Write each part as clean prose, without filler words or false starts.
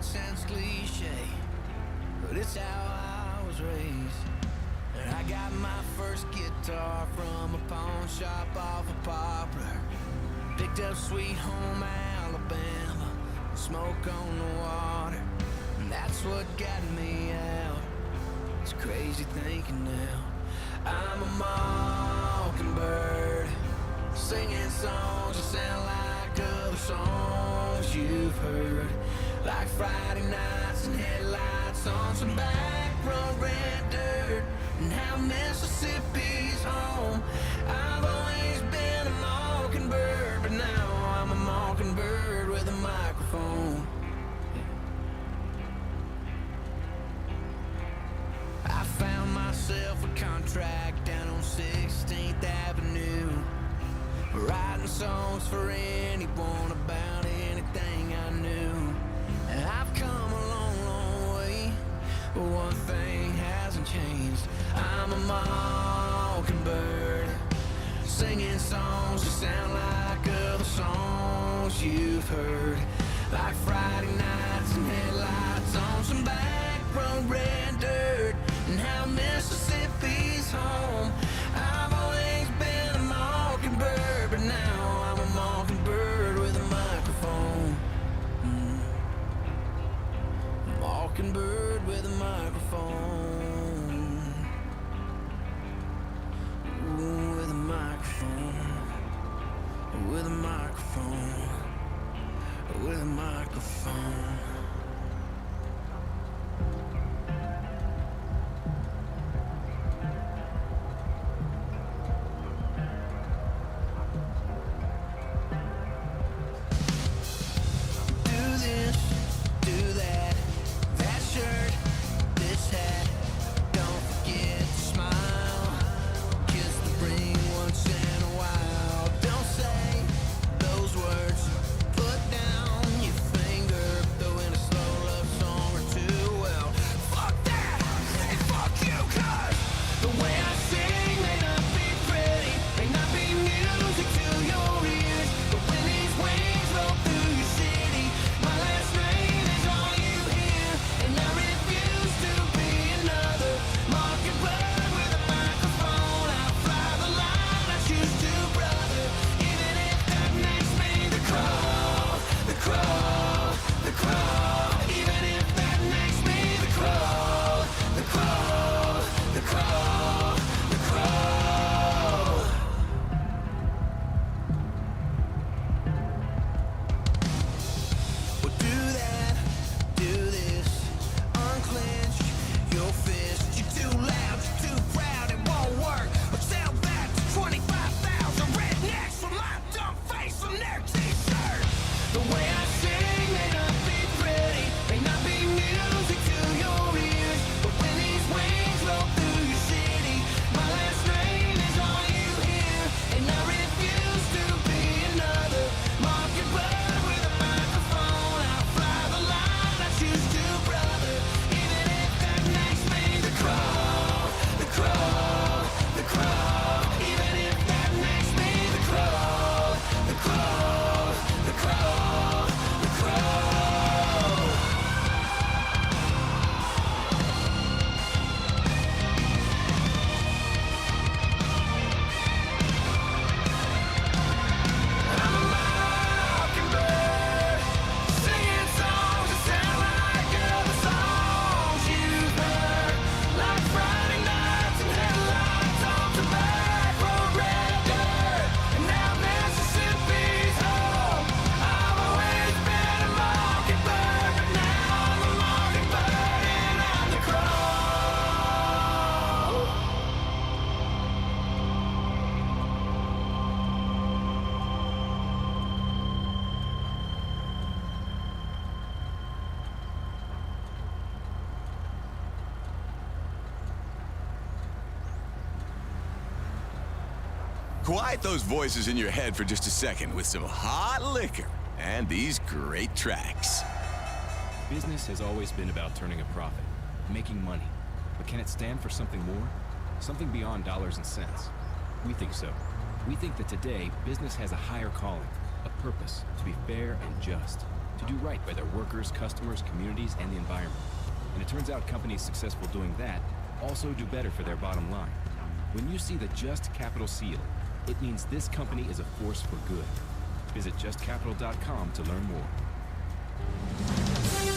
sounds cliche, but it's how I was raised. And I got my first guitar from a pawn shop off of Poplar. Picked up Sweet Home Alabama, smoke on the water, and that's what got me out. It's crazy thinking now. I'm a mockingbird, singing songs that sound like other songs you've heard, like Friday nights and headlights on some back road red dirt, and how Mississippi's home. I've always been a mockingbird, but now I'm a mockingbird with a microphone. I found myself a contract down on 16th Avenue, writing songs for anyone about anything I knew. And I've come a long, long way, but one thing hasn't changed. I'm a mockingbird, singing songs that sound like other songs you've heard, like Friday nights and headlights on some back road red dirt, and how Mississippi's home. I've always been a mockingbird, but now I'm a mockingbird with a microphone. Mockingbird with a microphone. Ooh, with a microphone. With a microphone. With a microphone. Quiet those voices in your head for just a second with some hot liquor and these great tracks. Business has always been about turning a profit, making money. But can it stand for something more? Something beyond dollars and cents? We think so. We think that today, business has a higher calling, a purpose to be fair and just. to do right by their workers, customers, communities, and the environment. And it turns out companies successful doing that also do better for their bottom line. When you see the Just Capital seal, it means this company is a force for good. Visit justcapital.com to learn more.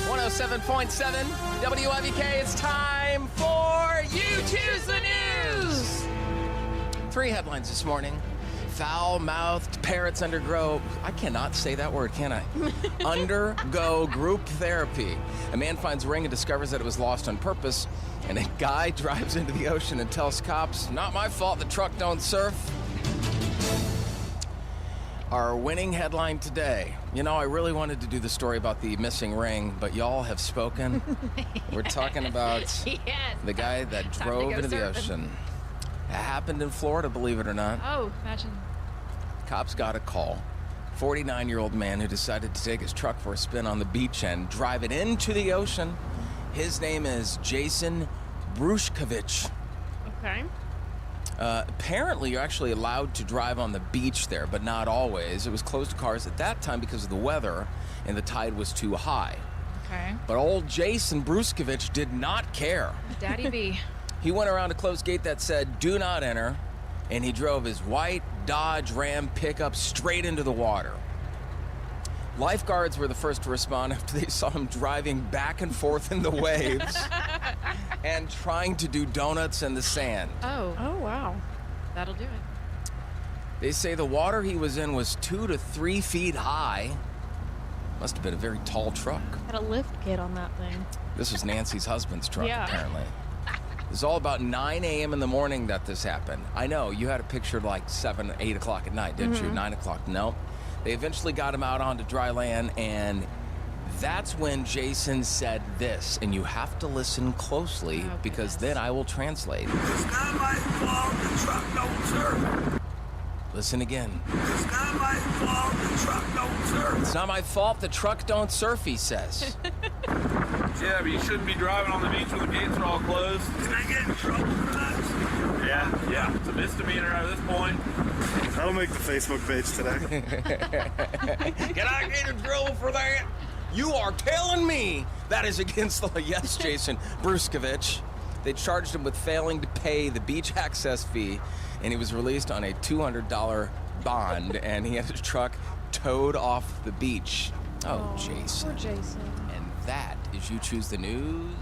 107.7 WIVK, it's time for You Choose the News! 3 headlines this morning. Foul-mouthed parrots undergo... I cannot say that word, can I? Undergo group therapy. A man finds a ring and discovers that it was lost on purpose. And a guy drives into the ocean and tells cops, "Not my fault the truck don't surf." Our winning headline today. You know, I really wanted to do the story about the missing ring, but y'all have spoken. We're talking about the guy that drove into the ocean. It happened in Florida, believe it or not. Oh, imagine. Cops got a call. 49-year-old man who decided to take his truck for a spin on the beach and drive it into the ocean. His name is Jason Brushkovich. Okay. Apparently, you're actually allowed to drive on the beach there, but not always. It was closed to cars at that time because of the weather, and the tide was too high. Okay. But old Jason Brushkovich did not care. Daddy B. He went around a closed gate that said, "Do not enter," and he drove his white Dodge Ram pickup straight into the water. Lifeguards were the first to respond after they saw him driving back and forth in the waves and trying to do donuts in the sand. Oh. Oh, wow. That'll do it. They say the water he was in was 2 to 3 feet high. Must have been a very tall truck. Had a lift kit on that thing. This was Nancy's husband's truck, Yeah. apparently. It was all about 9 a.m. in the morning that this happened. I know, you had a picture of like 7, 8 o'clock at night, didn't you? 9 o'clock. No. They eventually got him out onto dry land, and that's when Jason said this, and you have to listen closely because then I will translate. It's not my fault the truck don't serve. Listen again. It's not my fault the truck don't serve. It's not my fault the truck don't surf, he says. Yeah, but you shouldn't be driving on the beach when the gates are all closed. Can I get in trouble for that? Yeah, it's a misdemeanor at this point. That'll make the Facebook page today. Can I get in trouble for that? You are telling me that is against the law. Yes, Jason Brushkovich. They charged him with failing to pay the beach access fee, and he was released on a $200 bond, and he had his truck towed off the beach. Oh, Jason. Poor Jason. And that is You Choose the News.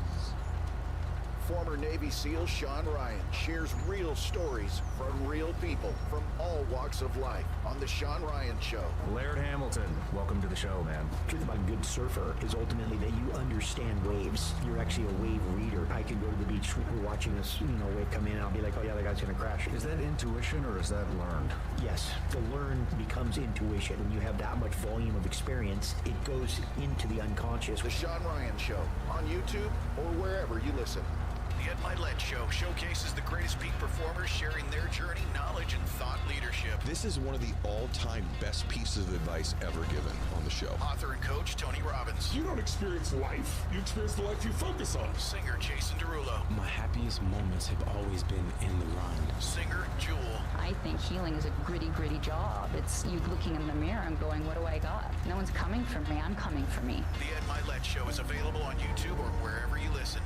Former Navy SEAL Sean Ryan shares real stories from real people from all walks of life on The Sean Ryan Show. Laird Hamilton, welcome to the show, man. The truth about a good surfer is ultimately that you understand waves. You're actually a wave reader. I can go to the beach, we're watching this, wave come in, and I'll be like, oh yeah, that guy's gonna crash. Is that intuition or is that learned? Yes, the learn becomes intuition. When you have that much volume of experience, it goes into the unconscious. The Sean Ryan Show on YouTube or wherever you listen. The Ed Milet Show showcases the greatest peak performers sharing their journey, knowledge, and thought leadership. This is one of the all-time best pieces of advice ever given on the show. Author and coach Tony Robbins. You don't experience life. You experience the life you focus on. Singer Jason Derulo. My happiest moments have always been in the run. Singer Jewel. I think healing is a gritty job. It's you looking in the mirror and going, what do I got? No one's coming for me. I'm coming for me. The Ed Milet Show is available on YouTube or wherever you listen.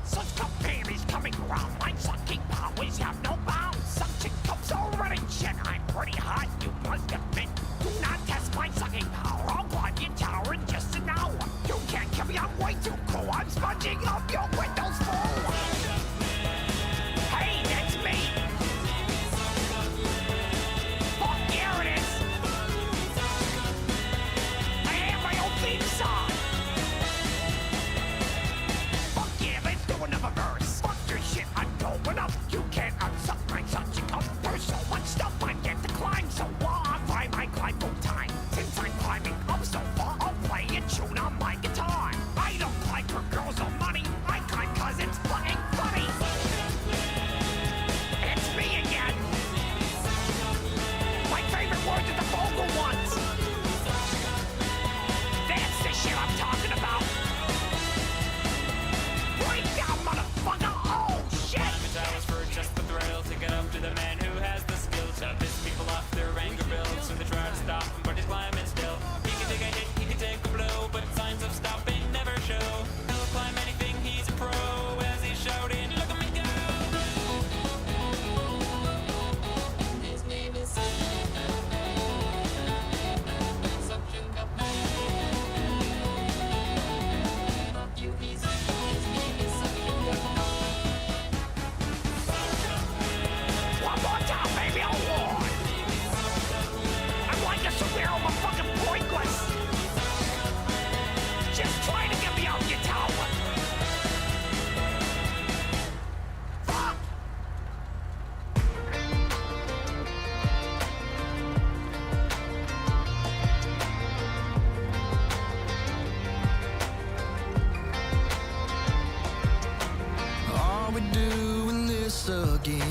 Such top babies coming around, my sucking powers have no bounds. Some chick comes already, shit, I'm pretty hot, you must admit. Do not test my sucking power, I'll climb your tower in just an hour. You can't kill me, I'm way too cool, I'm sponging up your windows full. Hey, that's me. Fuck, here it is. I have my own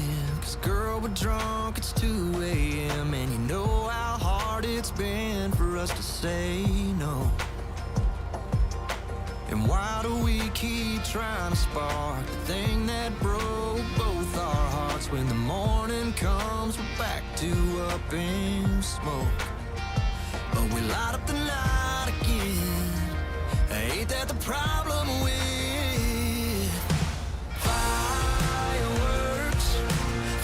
again. 'Cause girl, we're drunk, it's 2 a.m. And you know how hard it's been for us to say no. And why do we keep trying to spark the thing that broke both our hearts? When the morning comes, we're back to up in smoke. But we light up the night again. Ain't that the problem with fireworks?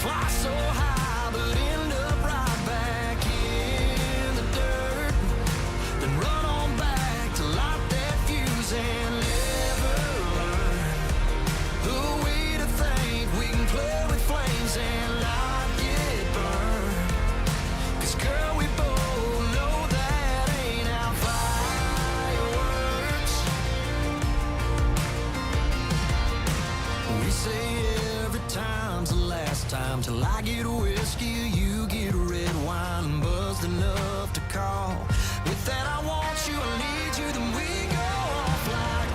Fly so high but end up right back in the dirt. Then run on back to light that fuse and never learn. Who are we to think we can play with flames and not get burned? 'Cause girl, we both know that ain't how fireworks. We say every time's the last time, till I get whiskey, you get red wine, and buzzed enough to call. With that, I want you, I need you, then we go off like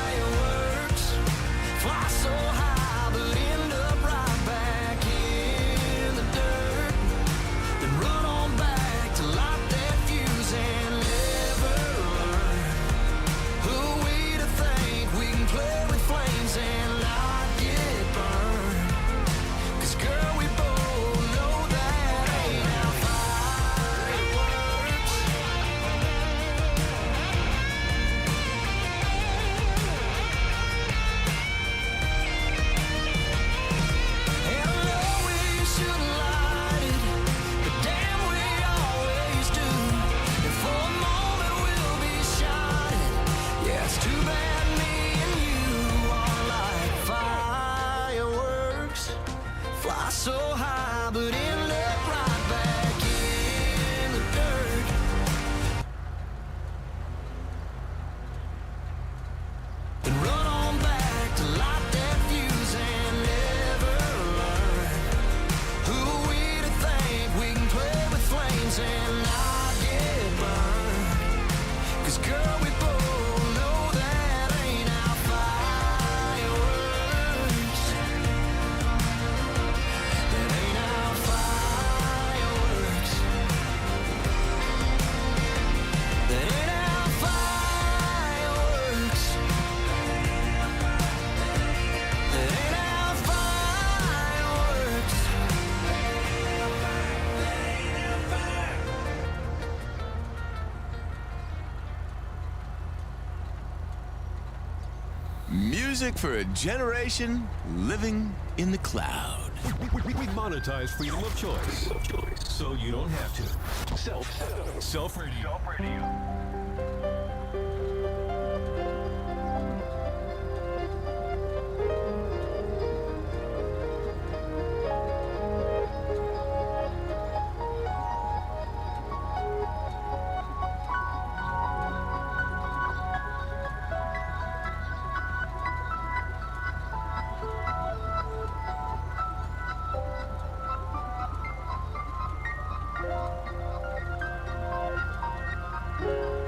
fireworks. Fly so high, but end up right back in the dirt. Then run on back to light that fuse and never learn. Who are we to think we can play with flames and not get burned? 'Cause girl, we both know that ain't how fireworks. And I know we shouldn't light it, but damn, we always do. And for a moment we'll be shining. Yeah, it's too bad me and you are like fireworks. Fly so high, but end up right back in the dirt. Then run on back to light that fuse and never learn. Who are we to think we can play with flames and not get burned? 'Cause girl, we both know that ain't how fireworks. That ain't how fireworks. That ain't how fireworks. That ain't how fireworks. Music for a generation living in the cloud. We monetize freedom of choice, so you don't have to. Self-radio. Thank you.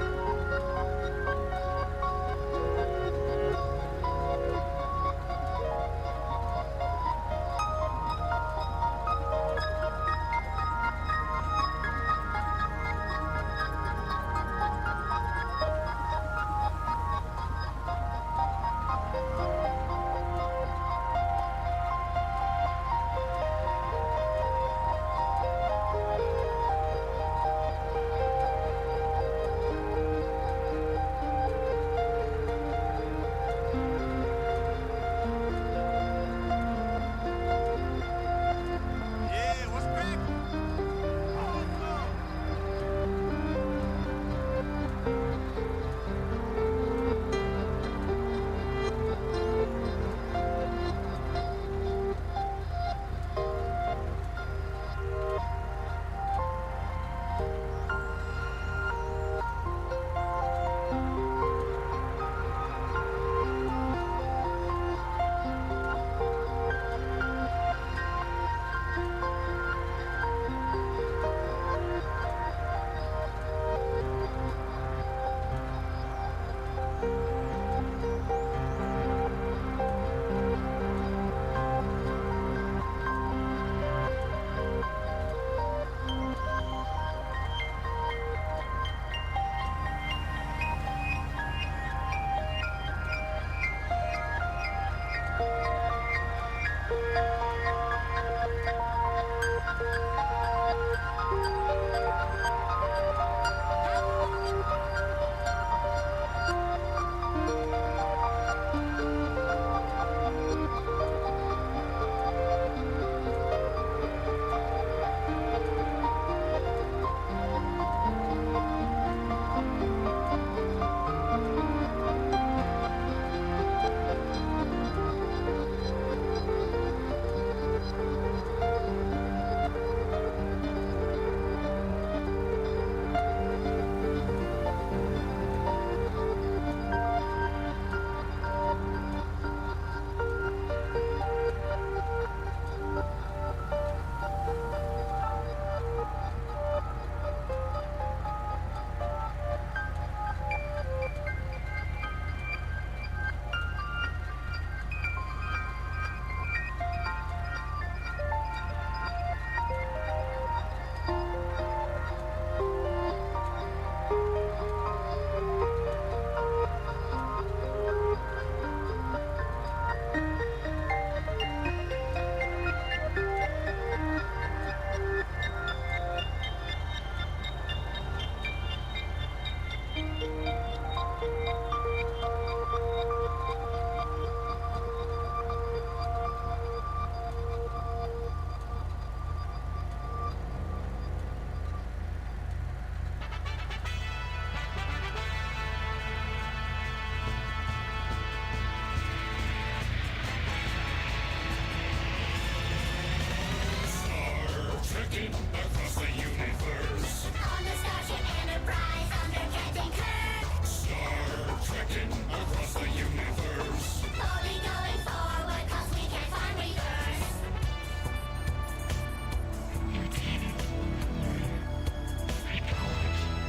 trekking across the universe. On the Starship Enterprise under Captain Kirk. Star trekking across the universe. Only going forward 'cause we can't find reverse.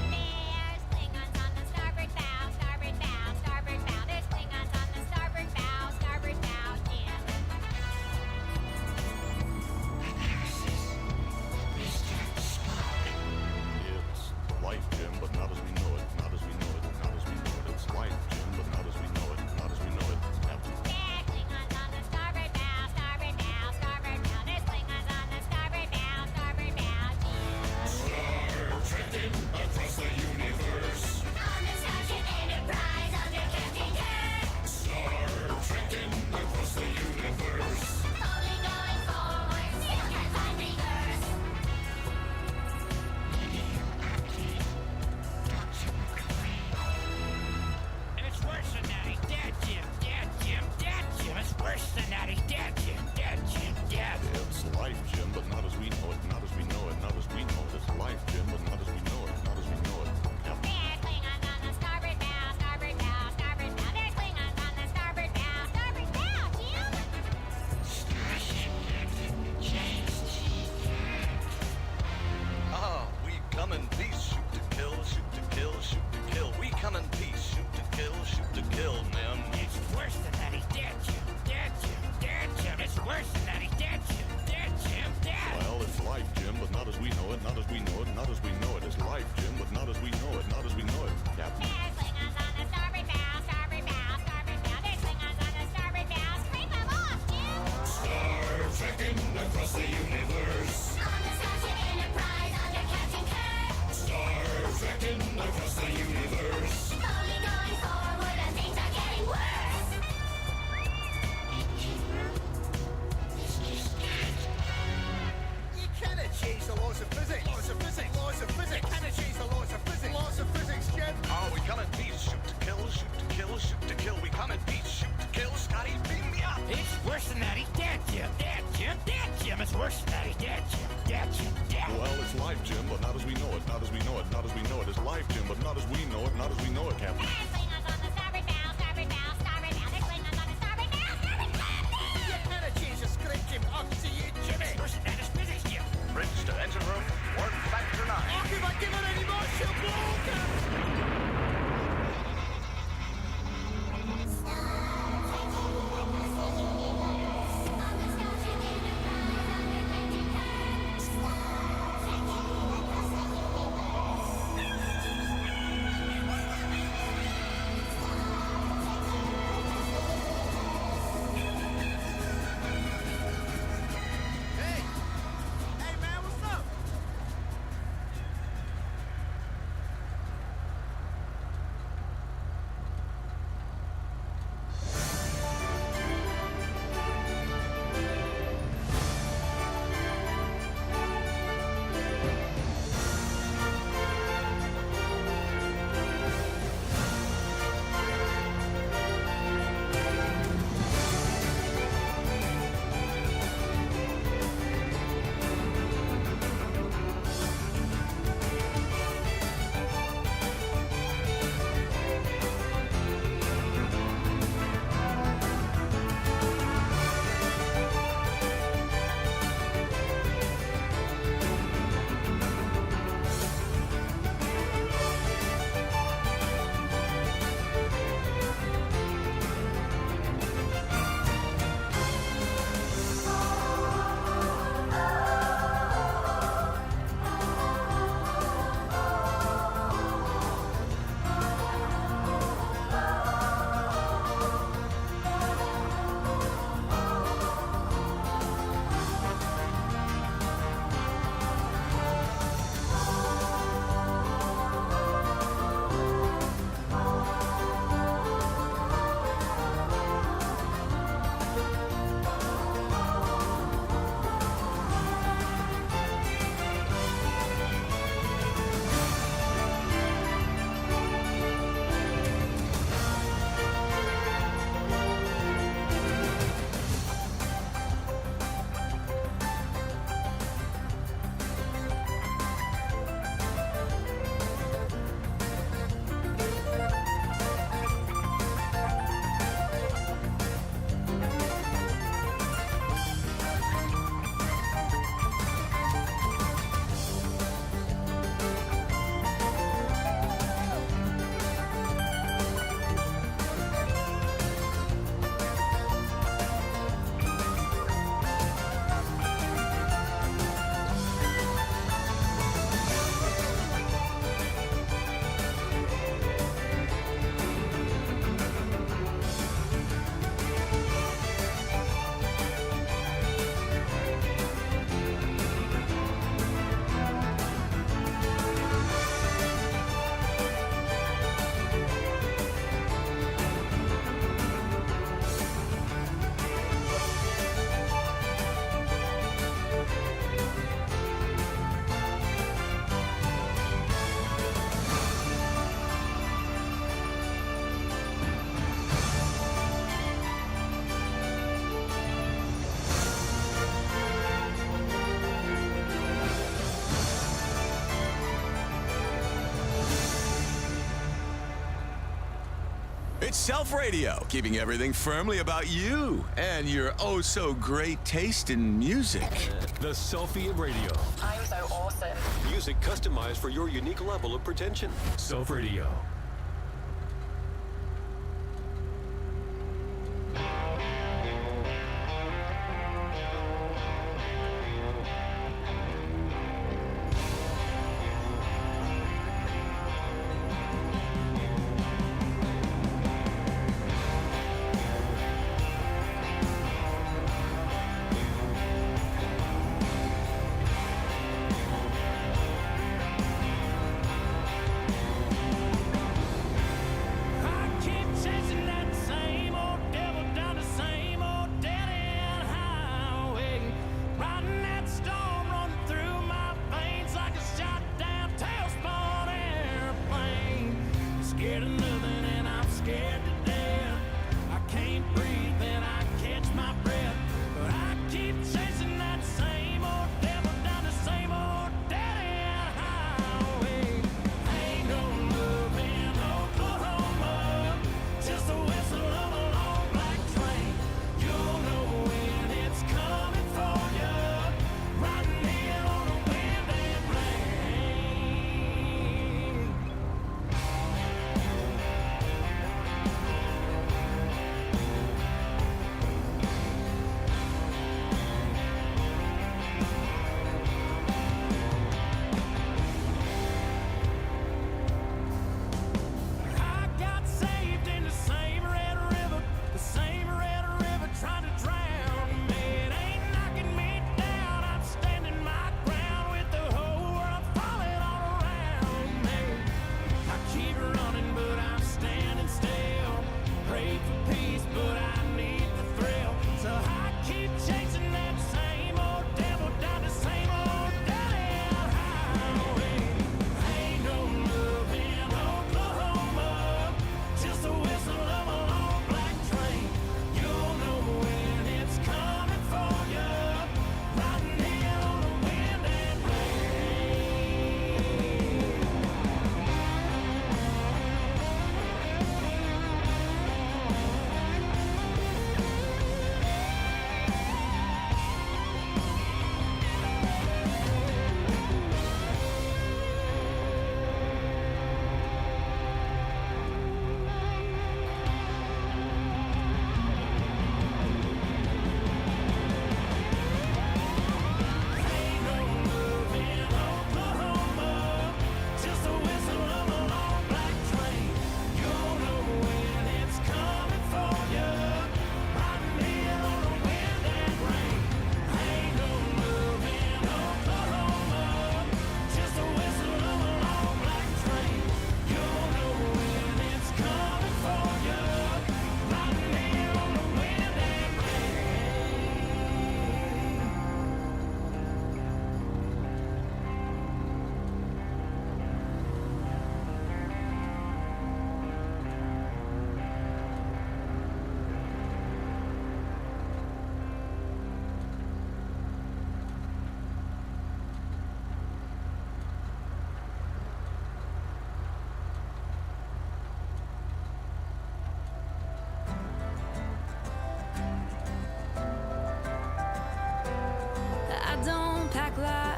There's Klingons on the starboard bow, starboard bow, starboard bow. There's Klingons on the starboard bow, starboard bow, Jim. It's life, Jim, but not as we know it. Not as we know it. Not as we know it. It's life, Jim, but not as we know it. Not as we know it. Captain. There's Klingons on the starboard bow, starboard bow, starboard bow. There's Klingons on the starboard bow, starboard bow, Jim. Star trekking across the universe. On the Starship Enterprise under Captain Kirk. Star trekking across the universe. Only going forward, still can't find reverse. And it's worse than that, he's dead, Jim, dead, Jim, dead, Jim. It's worse than that, he's dead, Jim, dead, Jim, dead. It's life, Jim, but not as we know it. Not as we know it. Not as we know it. It's life, Jim, but not as we know it. Not as we know it. Captain. There's Klingons on the starboard bow, starboard bow, starboard bow. There's Klingons on the starboard bow, starboard bow, Jim. We come in peace, shoot to kill, shoot to kill, shoot to kill. We come in peace, shoot to kill, shoot to kill, man. It's worse than that, he's dead, Jim, dead, Jim, dead, Jim. It's worse than that, he's dead, Jim, dead, Jim, dead. Well, it's life, Jim, but not as we know it. Not as we know it. Not as we know it. It's life, Jim, but not as we know it. Not as we know it. Captain. There's Klingons on the starboard bow, starboard bow, starboard bow. There's Klingons on the starboard bow. Scrape them off, Jim. Star trekking across the universe. On the Starship Enterprise under Captain Kirk. Star trekking across the universe. Only going forward and things are getting worse. You cannot change the laws of physics. Laws of physics. Laws of physics. You cannot change the laws of physics. Laws of physics, Jim. Oh, we come in peace, shoot to kill, shoot to kill, shoot to kill. We come in peace, shoot to kill. Scotty, beam me up. It's worse than that, he's dead, Jim, dead, Jim, dead, Jim. It's worse than that, he's dead, Jim, dead, Jim, dead. Well, it's life, Jim, but not as we know it. Not as we know it. Not as we know it. It's life, Jim, but not as we know it. Not as we know it, Captain. There's Klingons on the starboard bow, starboard bow, starboard bow. There's Klingons on the starboard bow, starboard bow. You cannot change the script, Jim. Up to you, Jimmy. It's worse than that, it's physics, Jim. Bridge to engine room, work factor 9. Oh, if I give it any more, she'll blow, Captain. It's Self Radio, keeping everything firmly about you and your oh-so-great taste in music. The Selfie of Radio. I'm so awesome. Music customized for your unique level of pretension. Self Radio.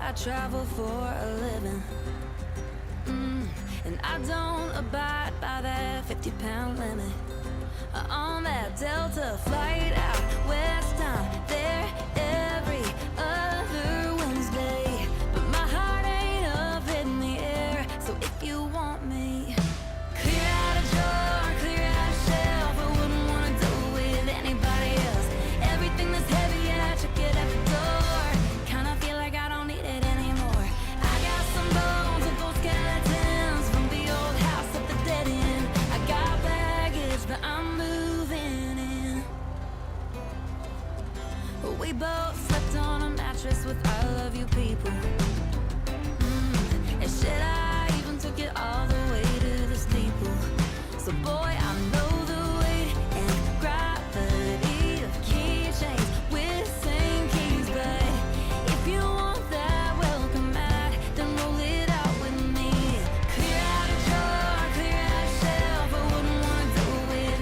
I travel for a living, and I don't abide by that 50-pound limit. On that Delta flight out west, I'm there every other Wednesday. But my heart ain't up in the air, so if you want me, clear out a drawer, clear out a shelf. I wouldn't wanna do it with anybody else. Everything that's heavy, yeah, check it at the door. Kinda feel like I don't need it anymore. I got some bones with those skeletons from the old house at the dead end. I got baggage, but I'm moving in. We both slept on a mattress with I love you people. And shit, I even took it all the way to the steeple. So boy, I know the weight and gravity of keychains with same keys. But if you want that welcome mat, then roll it out with me. Clear out a drawer, clear out a shelf. I wouldn't wanna do it with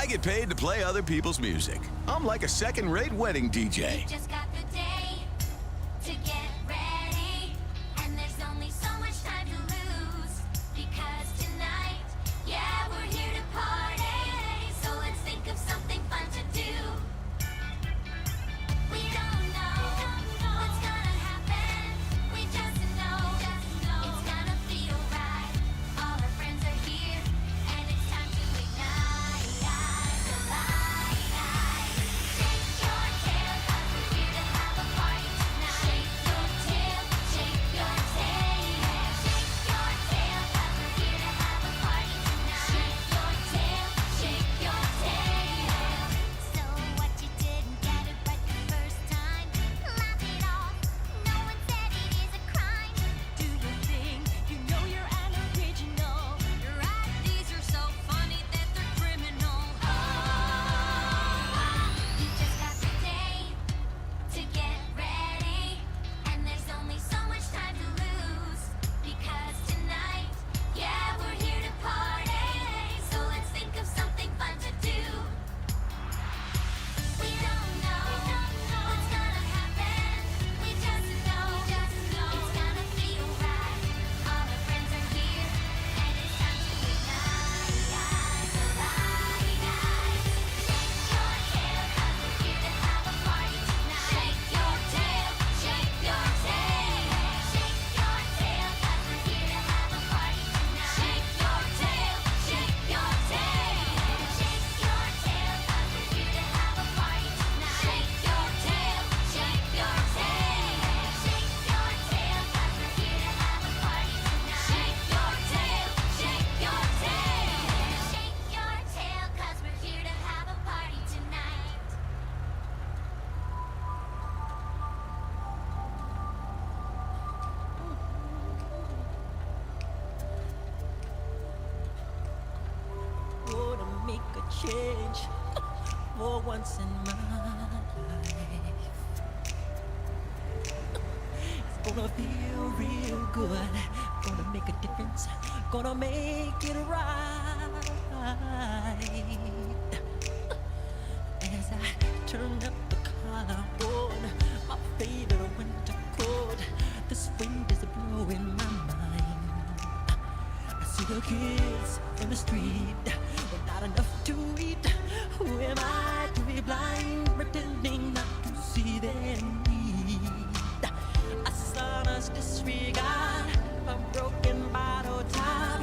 I get paid to play other people's music. I'm like a second-rate wedding DJ. Just got the day to get ready, and there's only so much time to lose. Because tonight, yeah, we're here to party. So let's think of something fun to do. We don't know what's gonna happen. We just know it's gonna feel right. All our friends are here, and it's time to ignite the light. Shake your tail, 'cause we're here to have a party tonight. Shake your tail, shake your tail. Shake your tail, 'cause we're here to have a party tonight. Shake your tail, shake your tail. So what, you didn't get it right the first time? Laugh it off, no one said it is a crime. Do your thing, you know you're an original. Your ideas are so funny that they're criminal. Oh, you just got the day to get ready, and there's only so much time to lose. Because tonight, yeah, we're here to party. So let's think of something fun to do. We don't know what's gonna happen. We just know it's gonna feel right. All our friends are here, and it's time to ignite the light. Shake your tail, 'cause we're here to have a party tonight. Shake your tail, shake your tail. Shake your tail, 'cause we're here to have a party tonight. Shake your tail, shake your tail. Shake your tail, 'cause we're here to have a party tonight. Shake your tail, shake your tail. Shake your tail, 'cause we're here to have a party tonight. Shake your tail, shake your tail. Shake your tail, 'cause we're here to have a party tonight. Gonna make a change for once in my life. It's gonna feel real good. Gonna make a difference. Gonna make it right. As I turn up the collar on my favorite winter coat, this wind is blowing my mind. I see the kids in the street with not enough to eat. Who am I to be blind, pretending not to see their need? A son's disregard, a broken bottle top,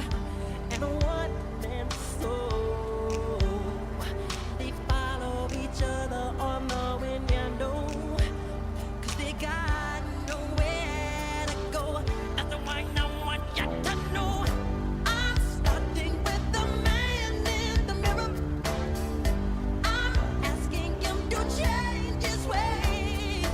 and a one-man soul. They follow each other on the window, 'cause they got nowhere to go. That's the one I want you to know. I'm starting with the man in the mirror. I'm asking him to change his ways.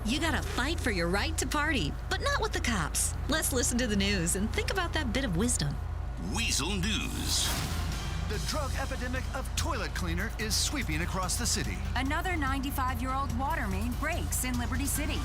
You gotta fight for your right to party, but not with the cops. Let's listen to the news and think about that bit of wisdom. Weasel News. The drug epidemic of toilet cleaner is sweeping across the city. Another 95-year-old water main breaks in Liberty City.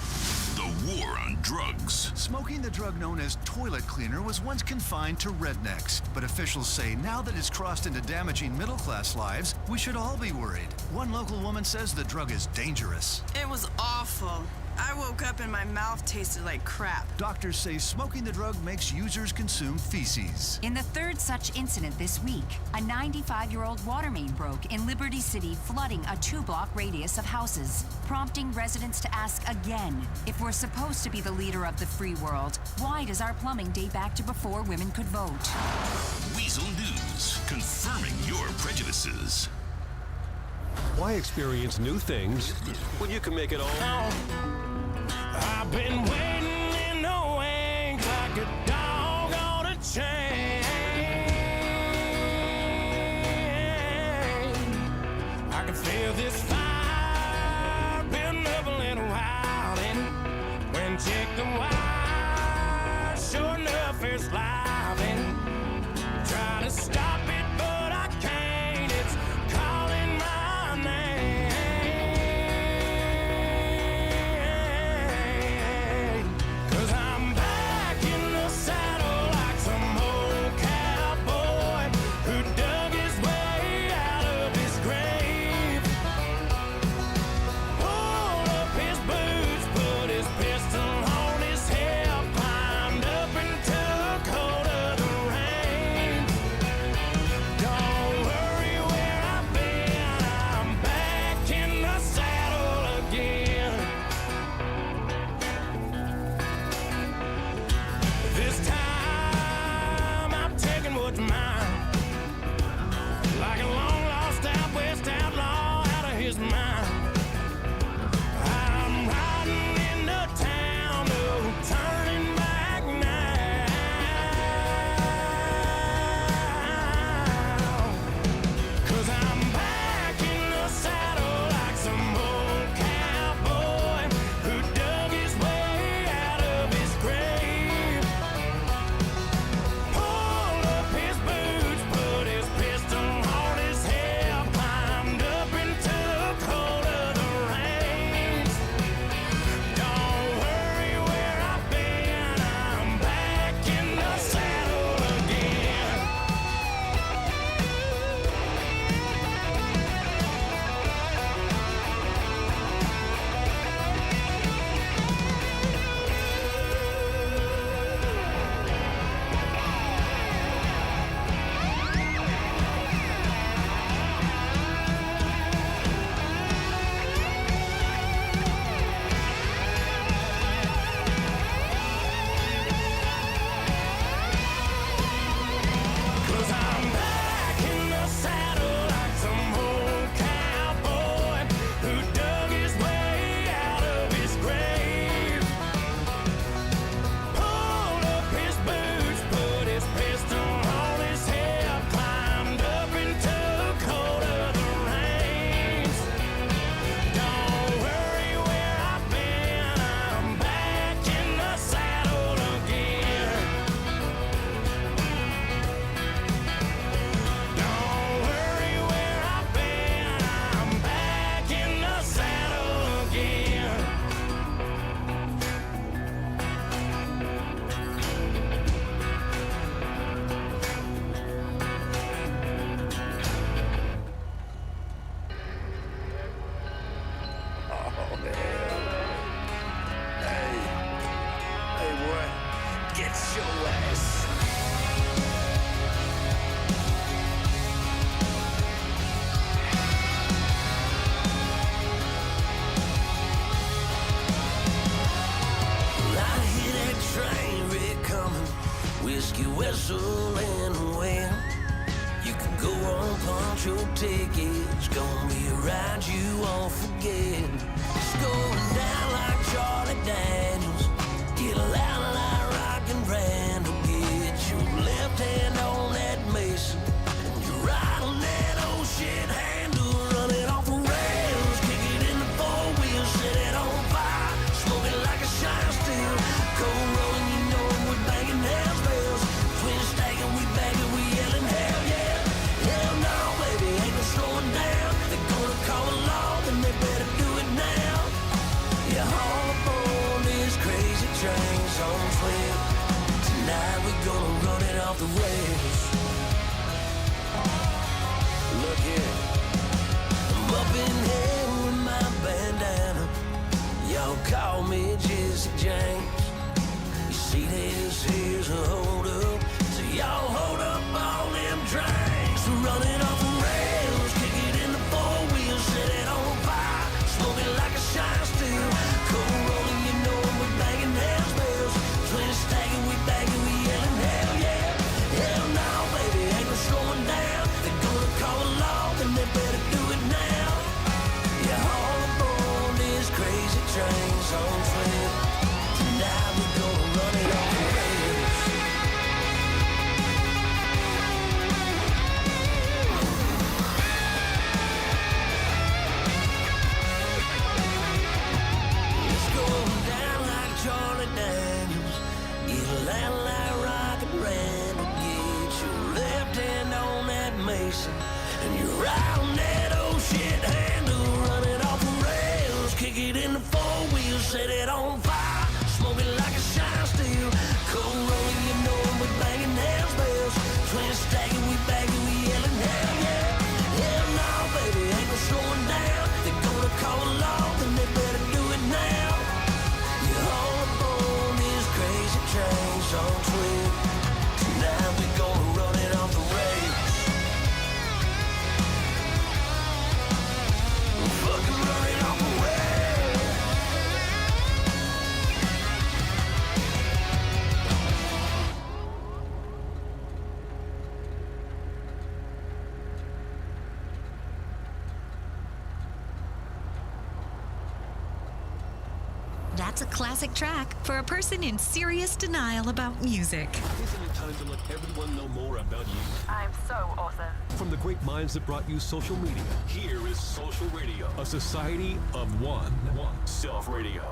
The war on drugs. Smoking the drug known as toilet cleaner was once confined to rednecks, but officials say now that it's crossed into damaging middle-class lives, we should all be worried. One local woman says the drug is dangerous. It was awful. I woke up and my mouth tasted like crap. Doctors say smoking the drug makes users consume feces. In the third such incident this week, a 95-year-old water main broke in Liberty City, flooding a 2-block radius of houses, prompting residents to ask again, if we're supposed to be the leader of the free world, why does our plumbing date back to before women could vote? Weasel News, confirming your prejudices. Why experience new things when you can make it all? I've been waiting in the wings like a dog on a chain. I can feel this fire building up a little while, and when check the wire, sure enough it's live, and try to stop it, but I can't. It's calling my name. 'Cause I'm back in the saddle like some old cowboy who dug his way out of his grave. Pulled up his boots, put his pistol on his hip, climbed up and took hold of the reins. Don't worry where I've been, I'm back in the saddle again. This time I'm taking what's mine, like a long lost out west outlaw out of his mind. I'm riding into town, no turning back now. 'Cause I'm back in the saddle like some old cowboy who dug his way out of his grave. Pulled up his boots, put his pistol on his hip, climbed up and took hold of the reins. Don't worry where I've been, I'm back in the saddle again. Cause I'm back in the saddle like some old cowboy who dug his way out of his grave. Pulled up his boots, put his pistol on his hip, climbed up and took hold of the reins. Don't worry where I've been, I'm back in the saddle again. Don't worry where I've been, I'm back in the saddle again. Oh, hell. Hey, boy, get your ass. I hear that train wreck coming, whiskey whistle and well. You can go on, punch your ticket. It's gonna be a ride you won't forget. It's going down like Charlie Daniels. Get loud like rock and Randall. Get your left hand on that mason, and your right on that old shit handle. Run it off the rails, kick it in the four wheels, set it on fire. Smoke off the rails. Look here, I'm up in here with my bandana. Y'all call me Jesse James. You see this here's a hold up, so y'all hold up all them drinks. We're running off the rails, kick it in the four wheels, set it on fire, smoke it like a shine still. Cold rolling, you know we're banging house bells. Twin stacking, we bagging, we yelling hell yeah. Hell no, baby, ain't no slowing down. They're gonna call the law, and they better do it now. Yeah, all aboard this crazy train's on flip. Tonight we're gonna run it off the rails. It's going down like Charlie Daniels. It'll land like Rocket Randall. Get your left hand on that Mason, and you're out on that old shit handle. Run it off the rails, kick it in the four wheels, set it on fire, smoke it like a shine steel. Cold rolling, you know we're banging house bells. Twin stacking, we bagging, we yelling hell yeah. Hell no, baby, ain't no slowing down. They're gonna call the law, and they better do it now. You're all aboard this crazy train's on twin. Tonight we're gonna run it off the rails. We'll fucking run it off the rails. That's a classic track for a person in serious denial about music. Isn't it time to let everyone know more about you? I'm so awesome. From the great minds that brought you social media, here is Social Radio, a society of one. Self Radio.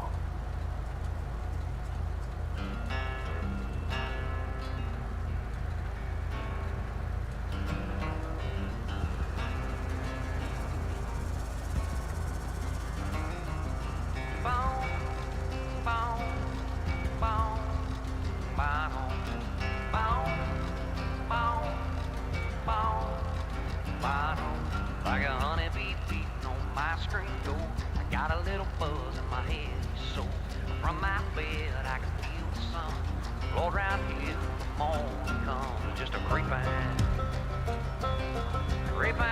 Like a honeybee beating on my screen door. I got a little buzz in my head, so from my bed I can feel the sun. Lord, round here the morning comes, just a creeping, creeping,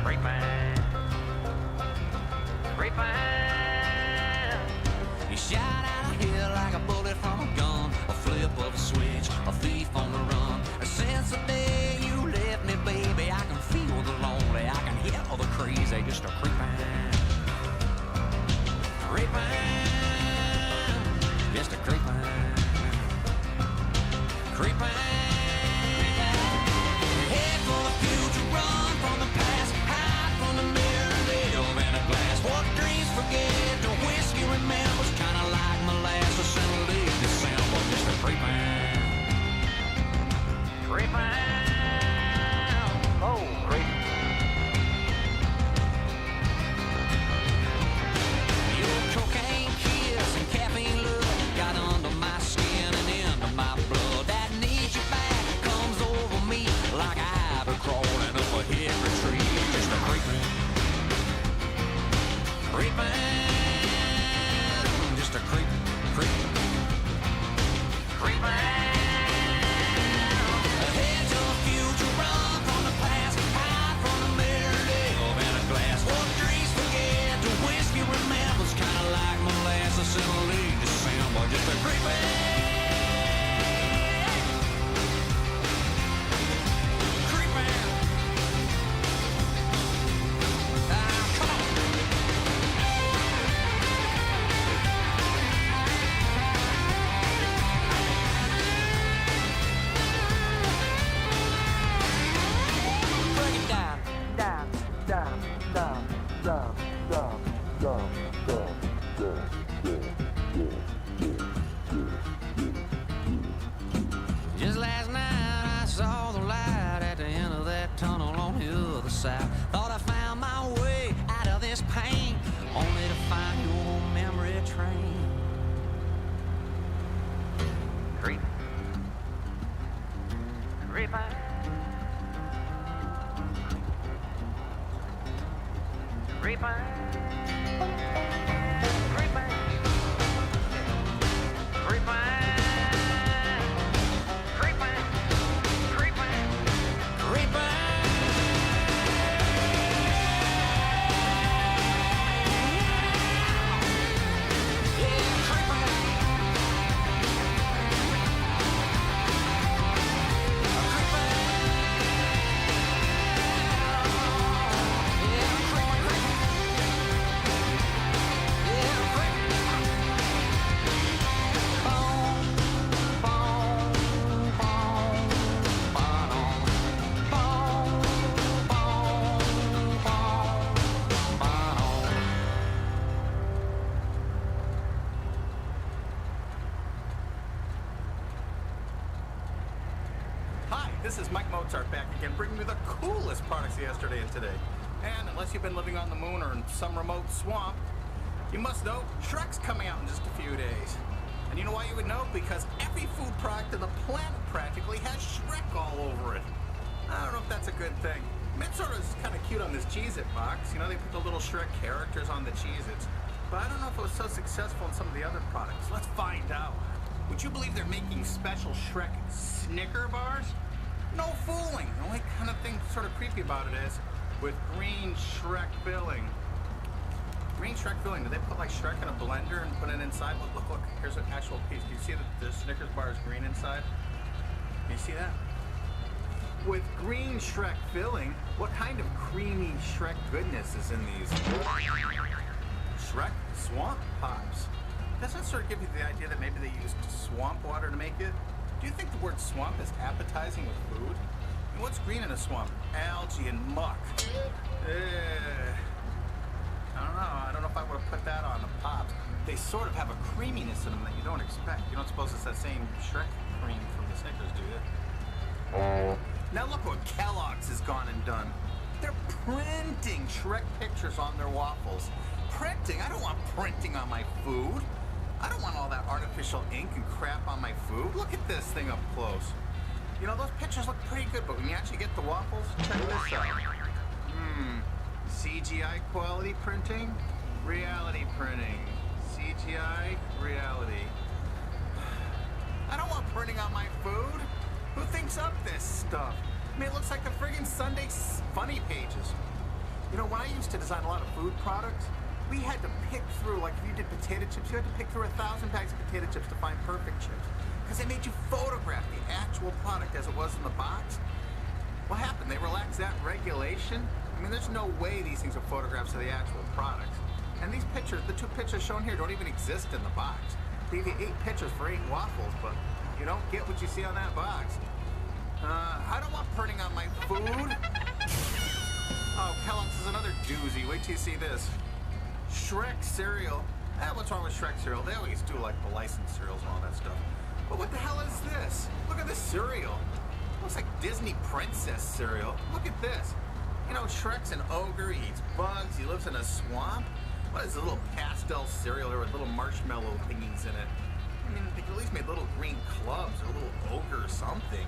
creeping, creeping. You shout out of here like a bullet from a gun, a flip of a switch, a thief on the run. Since the day you left me, baby, I can feel the lonely, I can hear all the crazy, just a creeping, creeping, just a creeping, creeping. Head for the future, run from the past, hide from the mirror, live in a glass. What dreams forget, the whiskey remembers, kinda like molasses in late December, just a creeping. Creeping, oh, creeping. Your cocaine kiss and caffeine love got under my skin and into my blood. That need you back comes over me like I've been crawling up a hickory tree. Just a creeping, creeping, just a creeping, creeping, creeping. In late December, just a creeping, creeping. Come on. this is Mike Mozart back again, bringing you the coolest products of yesterday and today. And unless you've been living on the moon or in some remote swamp, you must know Shrek's coming out in just a few days. And you know why you would know? Because every food product on the planet practically has Shrek all over it. I don't know if that's a good thing. I mean, it sort of is kind of cute on this Cheez-It box. You know, they put the little Shrek characters on the Cheez-Its. But I don't know if it was so successful in some of the other products. Let's find out. Would you believe they're making special Shrek Snicker bars? No fooling. The only kind of thing sort of creepy about it is with green Shrek filling. Green Shrek filling. Do they put like Shrek in a blender and put it inside? Look. Here's an actual piece. Do you see that the Snickers bar is green inside? Can you see that? With green Shrek filling, what kind of creamy Shrek goodness is in these Shrek Swamp Pops? Doesn't that sort of give you the idea that maybe they used swamp water to make it? Do you think the word swamp is appetizing with food? And what's green in a swamp? Algae and muck. I don't know if I would have put that on the Pops. They sort of have a creaminess in them that you don't expect. You don't suppose it's that same Shrek cream from the Snickers, do you? Now look what Kellogg's has gone and done. They're printing Shrek pictures on their waffles. Printing? I don't want printing on my food. I don't want all that artificial ink and crap on my food. Look at this thing up close. You know, those pictures look pretty good, but when you actually get the waffles, check this out. CGI quality printing, reality printing. CGI, reality. I don't want printing on my food. Who thinks up this stuff? I mean, it looks like the friggin' Sunday funny pages. You know, when I used to design a lot of food products, we had to pick through, like if you did potato chips, you had to pick through 1,000 bags of potato chips to find perfect chips. Because they made you photograph the actual product as it was in the box. What happened? They relaxed that regulation? I mean, there's no way these things are photographs of the actual products. And these pictures, the 2 pictures shown here, don't even exist in the box. They give you 8 pictures for 8 waffles, but you don't get what you see on that box. I don't want printing on my food. Oh, Kellogg's is another doozy. Wait till you see this. Shrek cereal. What's wrong with Shrek cereal? They always do like the licensed cereals and all that stuff. But what the hell is this? Look at this cereal. Looks like Disney princess cereal. Look at this. You know, Shrek's an ogre, he eats bugs, he lives in a swamp. What is a little pastel cereal here with little marshmallow thingies in it? I mean, they at least made little green clubs or a little ogre or something.